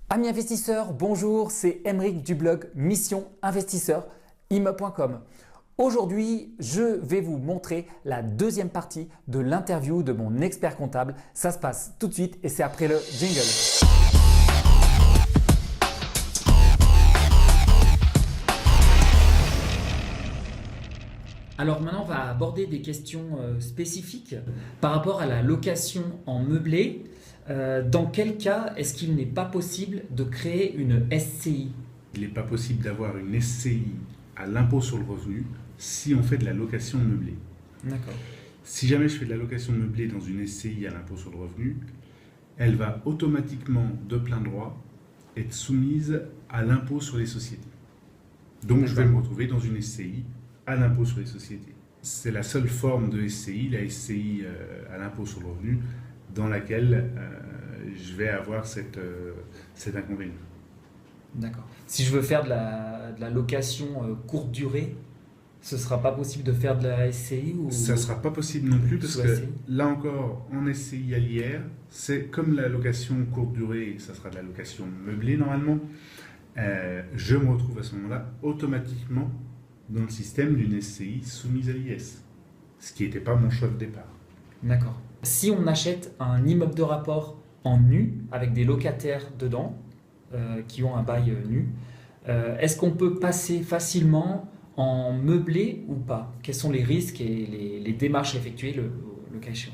Amis investisseurs, bonjour, c'est Aymeric du blog Mission Investisseur immeuble.com. Aujourd'hui, je vais vous montrer la deuxième partie de l'interview de mon expert comptable. Ça se passe tout de suite et c'est après le jingle. Alors maintenant, on va aborder des questions spécifiques par rapport à la location en meublé. Dans quel cas est-ce qu'il n'est pas possible de créer une SCI? Il n'est pas possible d'avoir une SCI à l'impôt sur le revenu si on fait de la location meublée. D'accord. Si jamais je fais de la location meublée dans une SCI à l'impôt sur le revenu, elle va automatiquement, de plein droit, être soumise à l'impôt sur les sociétés. Donc je vais me retrouver dans une SCI à l'impôt sur les sociétés. C'est la seule forme de SCI, la SCI à l'impôt sur le revenu, dans laquelle je vais avoir cet inconvénient. D'accord. Si je veux faire de la location courte durée, ce ne sera pas possible de faire de la SCI ou... Ça ne sera pas possible non plus parce que là encore, en SCI à l'IR, c'est comme la location courte durée, ça sera de la location meublée normalement. Je me retrouve à ce moment-là automatiquement dans le système d'une SCI soumise à l'IS, ce qui n'était pas mon choix de départ. D'accord. Si on achète un immeuble de rapport en nu, avec des locataires dedans, qui ont un bail nu, est-ce qu'on peut passer facilement en meublé ou pas? Quels sont les risques et les démarches à effectuer le cas échéant?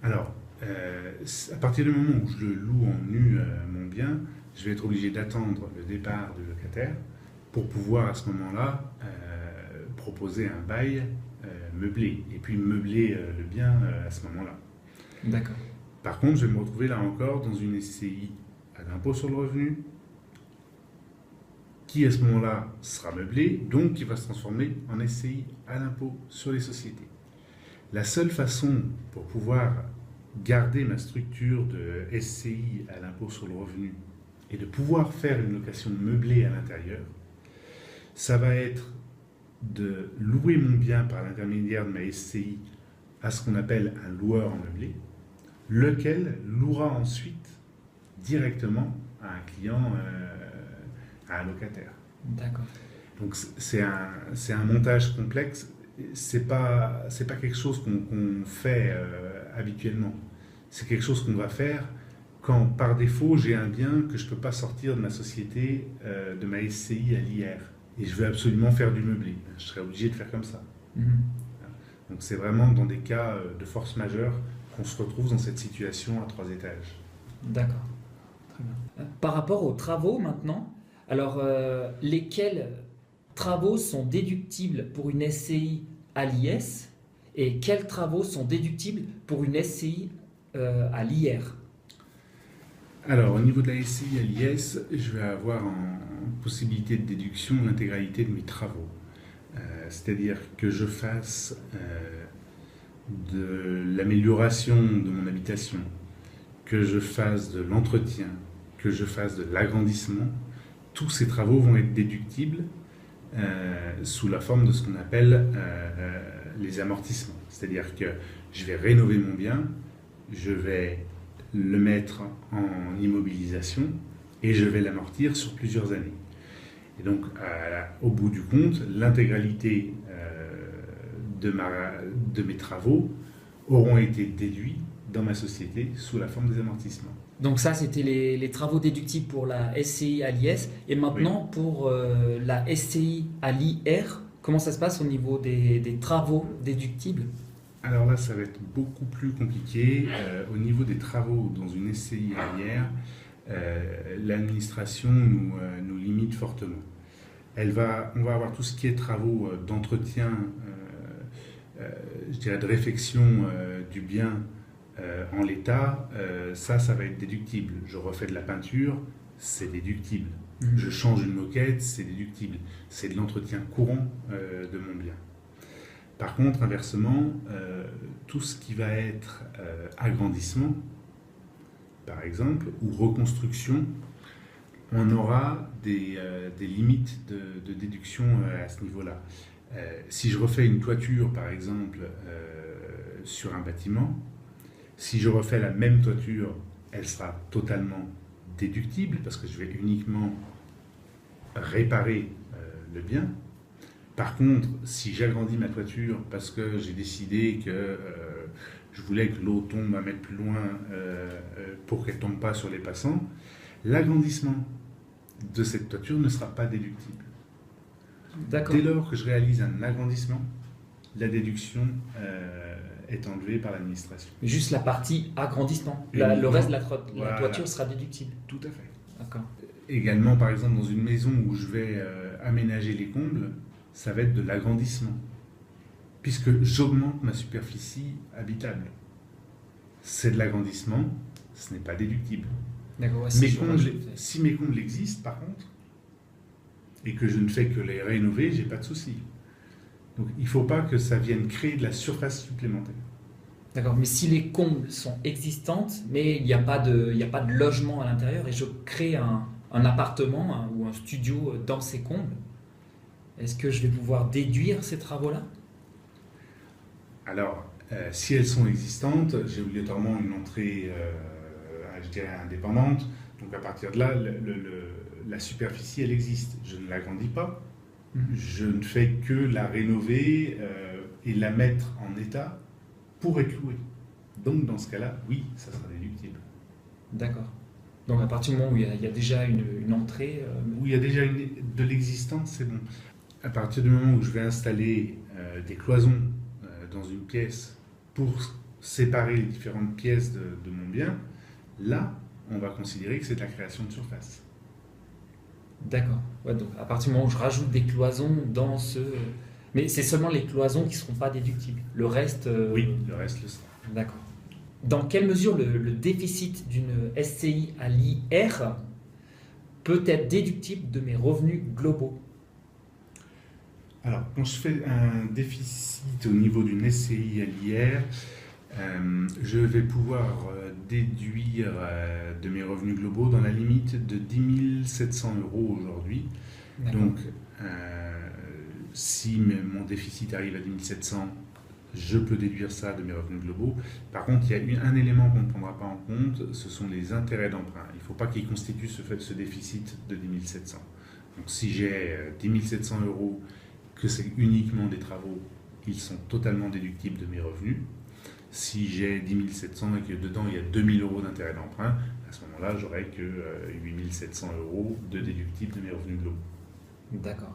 Alors, à partir du moment où je le loue en nu mon bien, je vais être obligé d'attendre le départ du locataire pour pouvoir à ce moment-là proposer un bail meublé et puis meubler le bien à ce moment-là. D'accord. Par contre, je vais me retrouver là encore dans une SCI à l'impôt sur le revenu qui à ce moment-là sera meublée, donc qui va se transformer en SCI à l'impôt sur les sociétés. La seule façon pour pouvoir garder ma structure de SCI à l'impôt sur le revenu et de pouvoir faire une location meublée à l'intérieur, ça va être de louer mon bien par l'intermédiaire de ma SCI à ce qu'on appelle un loueur en meublé, lequel louera ensuite directement à un client, à un locataire. D'accord. Donc c'est un montage complexe, c'est pas quelque chose qu'on fait habituellement, c'est quelque chose qu'on va faire quand par défaut j'ai un bien que je ne peux pas sortir de ma société, de ma SCI à l'IR. Et je veux absolument faire du meublé. Je serais obligé de faire comme ça. Donc c'est vraiment dans des cas de force majeure qu'on se retrouve dans cette situation à 3 étages. D'accord. Très bien. Par rapport aux travaux maintenant, alors lesquels travaux sont déductibles pour une SCI à l'IS et quels travaux sont déductibles pour une SCI à l'IR? Alors, au niveau de la SCI à l'IS, je vais avoir en possibilité de déduction l'intégralité de mes travaux. C'est-à-dire que je fasse de l'amélioration de mon habitation, que je fasse de l'entretien, que je fasse de l'agrandissement, tous ces travaux vont être déductibles sous la forme de ce qu'on appelle les amortissements. C'est-à-dire que je vais rénover mon bien, je vais le mettre en immobilisation et je vais l'amortir sur plusieurs années. Et donc, au bout du compte, l'intégralité de mes travaux auront été déduits dans ma société sous la forme des amortissements. Donc ça, c'était les travaux déductibles pour la SCI à l'IS. Et maintenant, oui, pour la SCI à l'IR, comment ça se passe au niveau des travaux déductibles? Alors là, ça va être beaucoup plus compliqué. Au niveau des travaux dans une SCI à l'IR, l'administration nous limite fortement. On va avoir tout ce qui est travaux d'entretien, je dirais de réfection du bien en l'état, ça va être déductible. Je refais de la peinture, c'est déductible. Je change une moquette, c'est déductible. C'est de l'entretien courant de mon bien. Par contre, inversement, tout ce qui va être agrandissement, par exemple, ou reconstruction, on aura des limites de déduction à ce niveau-là. Si je refais une toiture, par exemple, sur un bâtiment, si je refais la même toiture, elle sera totalement déductible parce que je vais uniquement réparer le bien. Par contre, si j'agrandis ma toiture parce que j'ai décidé que je voulais que l'eau tombe un mètre plus loin pour qu'elle ne tombe pas sur les passants, l'agrandissement de cette toiture ne sera pas déductible. D'accord. Dès lors que je réalise un agrandissement, la déduction est enlevée par l'administration. Juste la partie agrandissement. Uniquement. Le reste de la Voilà. toiture sera déductible. Tout à fait. D'accord. Également, par exemple, dans une maison où je vais aménager les combles, ça va être de l'agrandissement, puisque j'augmente ma superficie habitable. C'est de l'agrandissement, ce n'est pas déductible. D'accord. Ouais, Si mes combles existent, par contre, et que je ne fais que les rénover, j'ai pas de souci. Donc il ne faut pas que ça vienne créer de la surface supplémentaire. D'accord. Mais si les combles sont existantes, mais il n'y a pas de logement à l'intérieur, et je crée un appartement ou un studio dans ces combles, est-ce que je vais pouvoir déduire ces travaux-là? Alors, si elles sont existantes, j'ai obligatoirement une entrée, je dirais, indépendante. Donc à partir de là, la superficie, elle existe. Je ne l'agrandis pas. Je ne fais que la rénover et la mettre en état pour être louée. Donc dans ce cas-là, oui, ça sera déductible. D'accord. Donc à partir du moment où il y a déjà une entrée... Où il y a déjà de l'existence, c'est bon. À partir du moment où je vais installer des cloisons dans une pièce pour séparer les différentes pièces de mon bien, là, on va considérer que c'est de la création de surface. D'accord. Ouais, donc à partir du moment où je rajoute des cloisons dans ce... Mais c'est seulement les cloisons qui ne seront pas déductibles. Le reste... Oui, le reste le sera. D'accord. Dans quelle mesure le déficit d'une SCI à l'IR peut être déductible de mes revenus globaux? Alors, quand je fais un déficit au niveau d'une SCI à l'IR, je vais pouvoir déduire de mes revenus globaux dans la limite de 10 700 € aujourd'hui. D'accord. Donc, si mon déficit arrive à 10 700, je peux déduire ça de mes revenus globaux. Par contre, il y a un élément qu'on ne prendra pas en compte, ce sont les intérêts d'emprunt. Il ne faut pas qu'ils constituent ce déficit de 10 700. Donc, si j'ai 10 700 €, que c'est uniquement des travaux, ils sont totalement déductibles de mes revenus. Si j'ai 10 700 et que dedans il y a 2 000 € d'intérêt d'emprunt, à ce moment-là, j'aurai que 8 700 € de déductibles de mes revenus globaux. D'accord.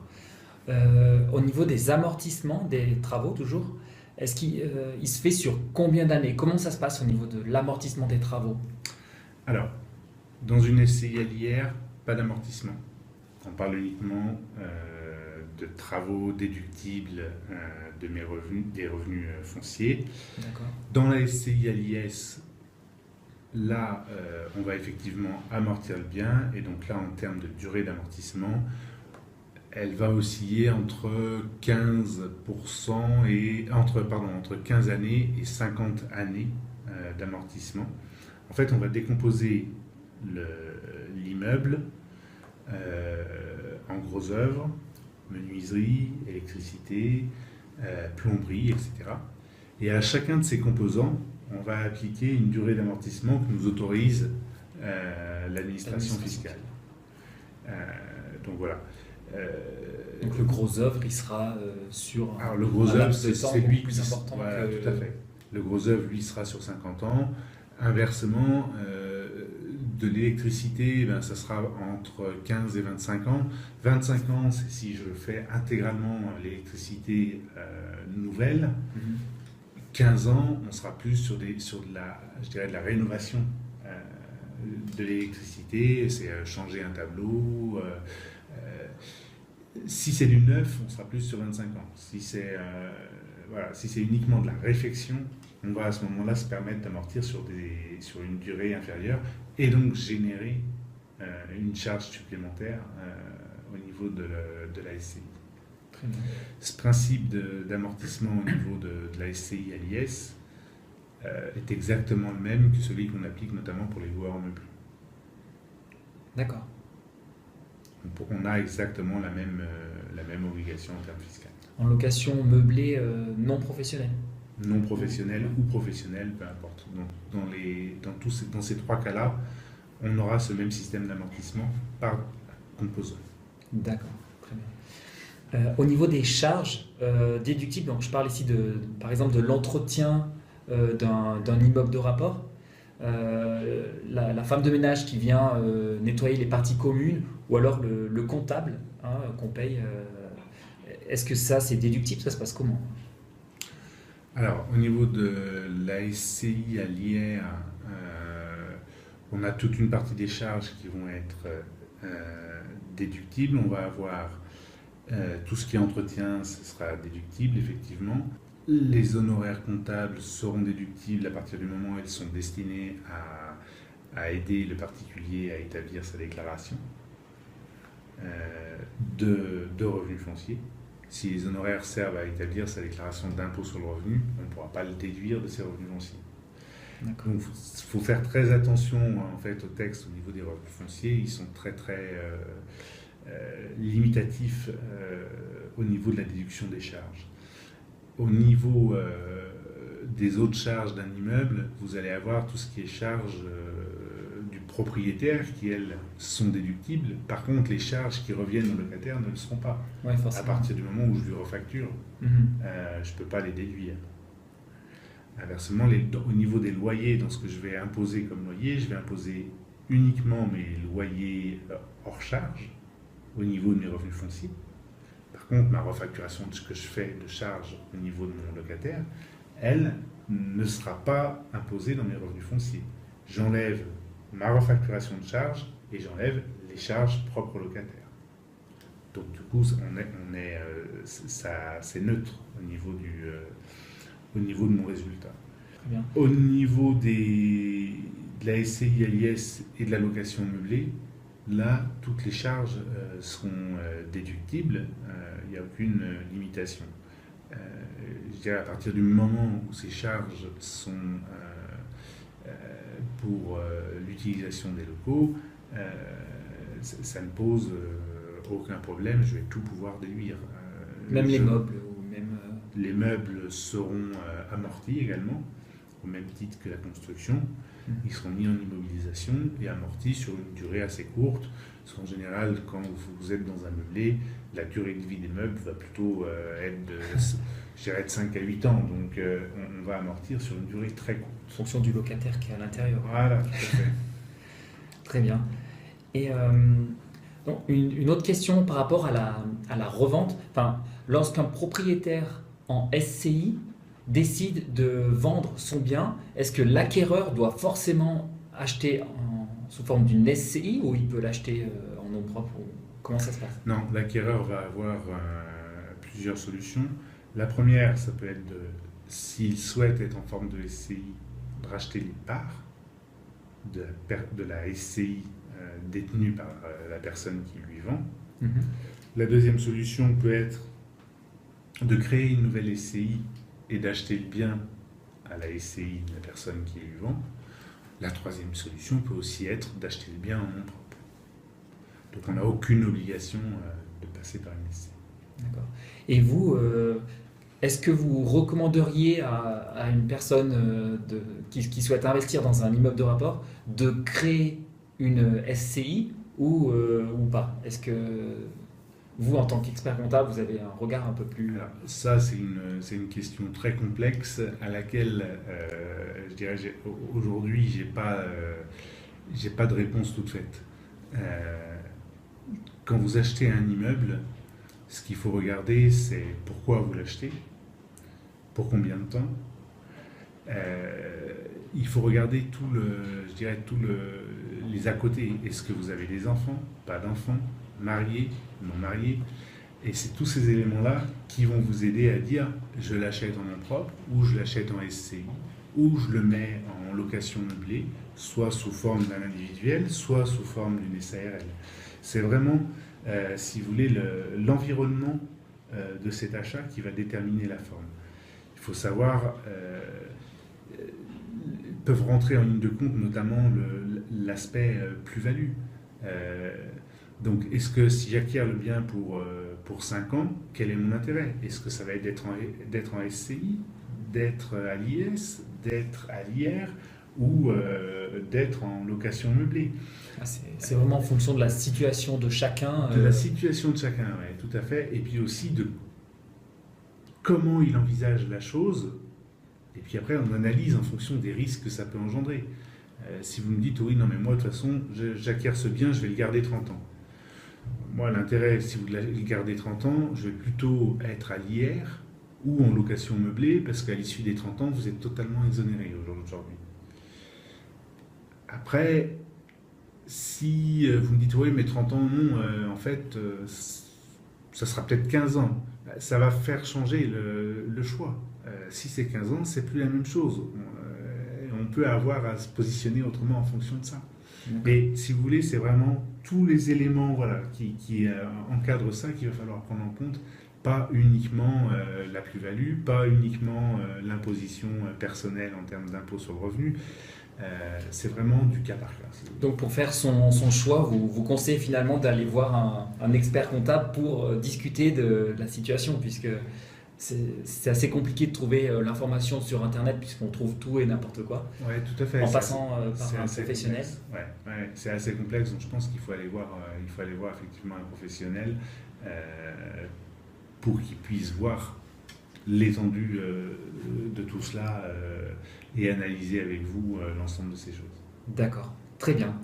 Au niveau des amortissements des travaux, toujours, est-ce qu'il il se fait sur combien d'années? Comment ça se passe au niveau de l'amortissement des travaux? Alors, dans une SCI à l'IR, pas d'amortissement. On parle uniquement de travaux déductibles de mes revenus, des revenus fonciers. D'accord. Dans la SCI à l'IS, là, on va effectivement amortir le bien, et donc là, en termes de durée d'amortissement, elle va osciller entre 15% et entre 15 années et 50 années d'amortissement. En fait, on va décomposer l'immeuble en gros œuvres, menuiserie, électricité, plomberie, etc. Et à chacun de ces composants, on va appliquer une durée d'amortissement que nous autorise l'administration fiscale. Donc voilà. Donc le gros œuvre, il sera sur alors le gros œuvre, c'est lui plus important voilà, que... tout à fait. Le gros œuvre, lui, sera sur 50 ans. Inversement, de l'électricité, ben, ça sera entre 15 et 25 ans. 25 ans, c'est si je fais intégralement l'électricité nouvelle. 15 ans, on sera plus sur de la rénovation de l'électricité. C'est changer un tableau. Si c'est du neuf, on sera plus sur 25 ans. Si c'est uniquement de la réfection, on va à ce moment-là se permettre d'amortir sur une durée inférieure et donc générer une charge supplémentaire au niveau de la SCI. Très bien. Ce principe d'amortissement au niveau de la SCI à l'IS est exactement le même que celui qu'on applique notamment pour les loueurs en meublé. D'accord. On a exactement la même obligation en termes fiscaux. En location meublée non professionnelle. Non professionnel ou professionnel, peu importe. Dans ces trois cas-là, on aura ce même système d'amortissement par composant. D'accord, très bien. Au niveau des charges déductibles, donc je parle ici par exemple de l'entretien d'un immeuble de rapport. La femme de ménage qui vient nettoyer les parties communes ou alors le comptable qu'on paye, est-ce que ça c'est déductible? Ça se passe comment? Alors, au niveau de la SCI à l'IR, on a toute une partie des charges qui vont être déductibles. On va avoir tout ce qui est entretien, ce sera déductible, effectivement. Les honoraires comptables seront déductibles à partir du moment où elles sont destinées à aider le particulier à établir sa déclaration de revenus fonciers. Si les honoraires servent à établir sa déclaration d'impôt sur le revenu, on ne pourra pas le déduire de ses revenus fonciers. Donc il faut faire très attention en fait, aux textes au niveau des revenus fonciers. Ils sont très limitatifs au niveau de la déduction des charges. Au niveau des autres charges d'un immeuble, vous allez avoir tout ce qui est charges du propriétaire qui, elles, sont déductibles. Par contre, les charges qui reviennent au locataire ne le seront pas. Ouais, à partir du moment où je lui refacture, je ne peux pas les déduire. Inversement, au niveau des loyers, dans ce que je vais imposer comme loyer, je vais imposer uniquement mes loyers hors charge au niveau de mes revenus fonciers. Par contre, ma refacturation de ce que je fais de charge au niveau de mon locataire, elle ne sera pas imposée dans mes revenus fonciers. J'enlève ma refacturation de charge et j'enlève les charges propres au locataire. Donc du coup, c'est neutre au niveau de mon résultat. Très bien. Au niveau de la SCI à l'IS et de la location meublée, là, toutes les charges seront déductibles, il n'y a aucune limitation. Je dirais à partir du moment où ces charges sont pour l'utilisation des locaux, ça ne pose aucun problème, je vais tout pouvoir déduire. Même les meubles ou même... Les meubles seront amortis également, au même titre que la construction. Ils seront mis en immobilisation et amortis sur une durée assez courte. Parce qu'en général, quand vous êtes dans un meublé, la durée de vie des meubles va plutôt être de 5 à 8 ans. Donc on va amortir sur une durée très courte. En fonction du locataire qui est à l'intérieur. Voilà, tout à fait. Très bien. Et donc, une autre question par rapport à la revente. Enfin, lorsqu'un propriétaire en SCI décide de vendre son bien, est-ce que l'acquéreur doit forcément acheter sous forme d'une SCI ou il peut l'acheter en nom propre? Comment ça se passe? Non, l'acquéreur va avoir plusieurs solutions. La première, ça peut être s'il souhaite être en forme de SCI, de racheter les parts de la SCI détenue par la personne qui lui vend. La deuxième solution peut être de créer une nouvelle SCI et d'acheter le bien à la SCI de la personne qui lui vend. La troisième solution peut aussi être d'acheter le bien en nom propre. Donc on n'a aucune obligation de passer par une SCI. D'accord. Et vous, est-ce que vous recommanderiez à une personne qui souhaite investir dans un immeuble de rapport de créer une SCI ou pas? Est-ce que vous, en tant qu'expert comptable, vous avez un regard un peu plus... Alors, ça, c'est une question très complexe à laquelle, je dirais, aujourd'hui, j'ai pas de réponse toute faite. Quand vous achetez un immeuble, ce qu'il faut regarder, c'est pourquoi vous l'achetez, pour combien de temps. Il faut regarder les à côté. Est-ce que vous avez des enfants, pas d'enfants, mariés, non mariés? Et c'est tous ces éléments-là qui vont vous aider à dire je l'achète en nom propre, ou je l'achète en SCI, ou je le mets en location meublée, soit sous forme d'un individuel, soit sous forme d'une SARL. C'est vraiment, si vous voulez, l'environnement de cet achat qui va déterminer la forme. Il faut savoir, peuvent rentrer en ligne de compte notamment l'aspect plus-value. Donc, est-ce que si j'acquiers le bien pour 5 ans, quel est mon intérêt? Est-ce que ça va être d'être en SCI, d'être à l'IS, d'être à l'IR, ou d'être en location meublée. C'est vraiment en fonction de la situation de chacun. De la situation de chacun, oui, tout à fait. Et puis aussi de comment il envisage la chose. Et puis après, on analyse en fonction des risques que ça peut engendrer. Si vous me dites, oui, non, mais moi, de toute façon, j'acquiers ce bien, je vais le garder 30 ans. Moi, l'intérêt, si vous le gardez 30 ans, je vais plutôt être à l'IR ou en location meublée, parce qu'à l'issue des 30 ans, vous êtes totalement exonéré aujourd'hui. Après, si vous me dites, oui, mais 30 ans, non, en fait, ça sera peut-être 15 ans. Ça va faire changer le choix. Si c'est 15 ans, c'est plus la même chose. On peut avoir à se positionner autrement en fonction de ça. Mais si vous voulez, c'est vraiment tous les éléments qui encadrent ça qu'il va falloir prendre en compte. Pas uniquement la plus-value, pas uniquement l'imposition personnelle en termes d'impôt sur le revenu. C'est vraiment du cas par cas. Donc pour faire son choix, vous conseillez finalement d'aller voir un expert comptable pour discuter de la situation, puisque c'est assez compliqué de trouver l'information sur Internet, puisqu'on trouve tout et n'importe quoi. Oui, tout à fait. En passant par un professionnel. Ouais, c'est assez complexe, donc je pense qu'il faut aller voir effectivement un professionnel pour qu'il puisse voir l'étendue de tout cela et analyser avec vous l'ensemble de ces choses. D'accord, très bien.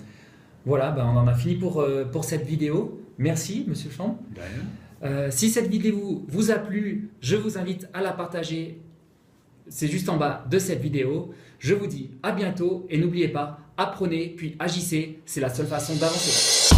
Voilà, on en a fini pour cette vidéo. Merci, Monsieur Champ. De rien. Si cette vidéo vous a plu, je vous invite à la partager. C'est juste en bas de cette vidéo. Je vous dis à bientôt et n'oubliez pas, apprenez puis agissez. C'est la seule façon d'avancer.